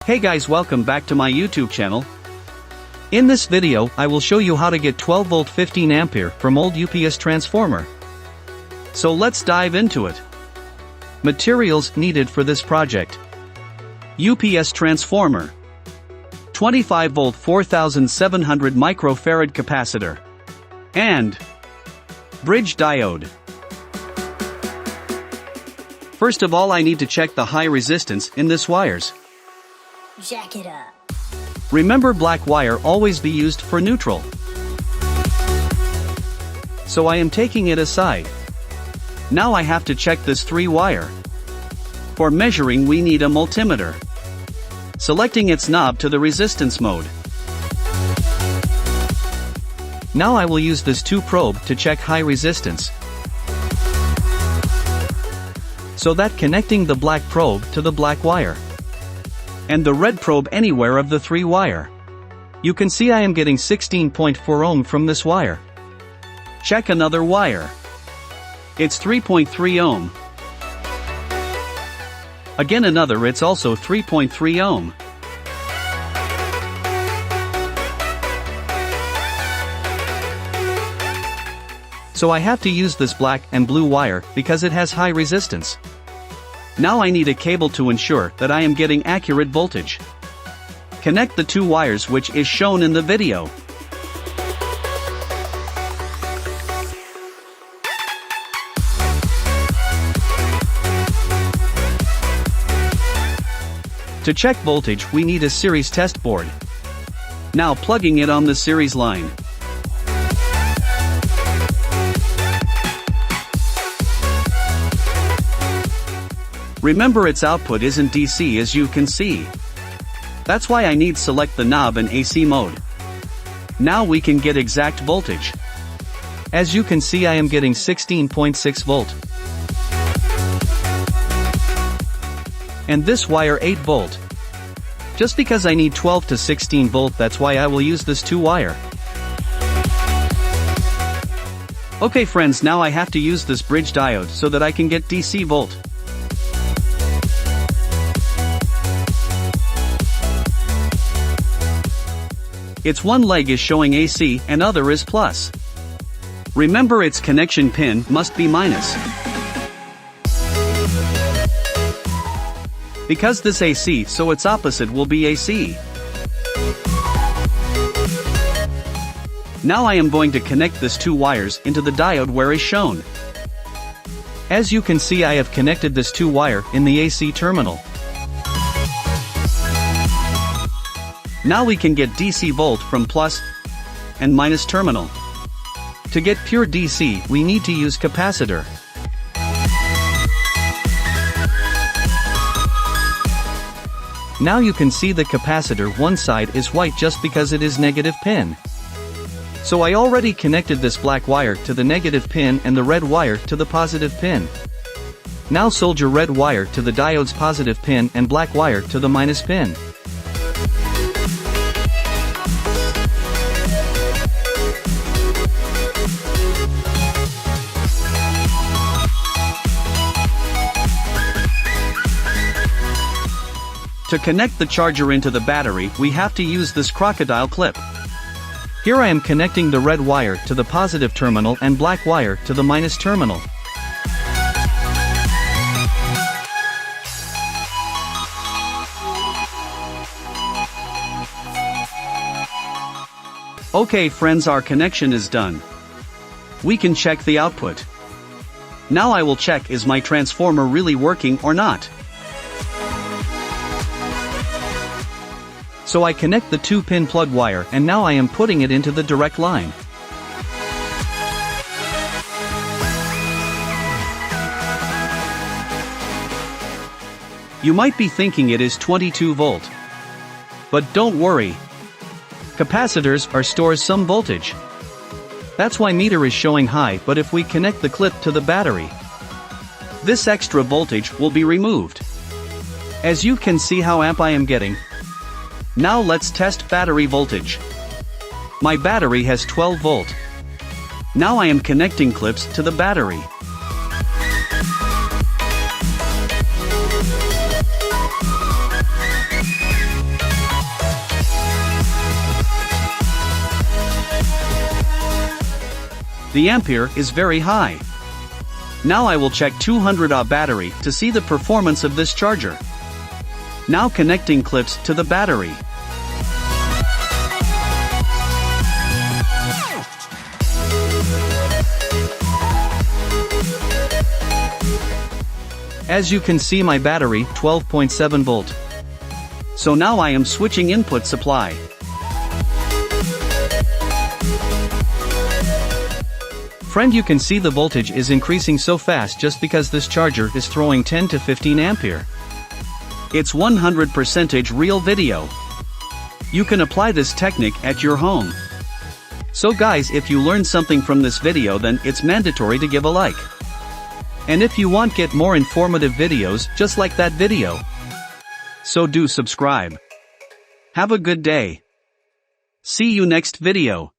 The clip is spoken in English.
Hey guys, welcome back to my YouTube channel. In this video, I will show you how to get 12 volt 15 ampere from old UPS transformer. So let's dive into it. Materials needed for this project: UPS transformer, 25 volt 4700 microfarad capacitor, and bridge diode. First of all, I need to check the high resistance in this wires. Jack it up. Remember, black wire always be used for neutral. So I am taking it aside. Now I have to check this 3 wire. For measuring, we need a multimeter. Selecting its knob to the resistance mode. Now I will use this 2 probe to check high resistance. So that connecting the black probe to the black wire. And the red probe anywhere of the 3 wire. You can see I am getting 16.4 ohm from this wire. Check another wire. It's 3.3 ohm. Again another, it's also 3.3 ohm. So I have to use this black and blue wire because it has high resistance. Now I need a cable to ensure that I am getting accurate voltage. Connect the 2 wires which is shown in the video. To check voltage, we need a series test board. Now plugging it on the series line. Remember, its output isn't DC, as you can see. That's why I need select the knob in AC mode. Now we can get exact voltage. As you can see, I am getting 16.6 volt. And this wire 8 volt. Just because I need 12 to 16 volt, that's why I will use this 2 wire. Okay friends, now I have to use this bridge diode so that I can get DC volt. Its one leg is showing AC and other is plus. Remember, its connection pin must be minus. Because this AC, so its opposite will be AC. Now I am going to connect this 2 wires into the diode where is shown. As you can see, I have connected this 2 wire in the AC terminal. Now we can get DC volt from plus and minus terminal. To get pure DC, we need to use capacitor. Now you can see the capacitor, one side is white just because it is negative pin. So I already connected this black wire to the negative pin and the red wire to the positive pin. Now solder red wire to the diode's positive pin and black wire to the minus pin. To connect the charger into the battery, we have to use this crocodile clip. Here I am connecting the red wire to the positive terminal and black wire to the minus terminal. Okay friends, our connection is done. We can check the output. Now I will check, is my transformer really working or not? So I connect the 2-pin plug wire and now I am putting it into the direct line. You might be thinking it is 22 volt. But don't worry. Capacitors stores some voltage. That's why meter is showing high, but if we connect the clip to the battery, this extra voltage will be removed. As you can see how amp I am getting. Now let's test battery voltage. My battery has 12 volt. Now I am connecting clips to the battery. The ampere is very high. Now I will check 200Ah battery to see the performance of this charger. Now connecting clips to the battery. As you can see, my battery 12.7 volt. So now I am switching input supply. Friend, you can see the voltage is increasing so fast just because this charger is throwing 10 to 15 ampere. It's 100% real video. You can apply this technique at your home. So guys, if you learned something from this video, then it's mandatory to give a like. And if you want get more informative videos just like that video, so do subscribe. Have a good day. See you next video.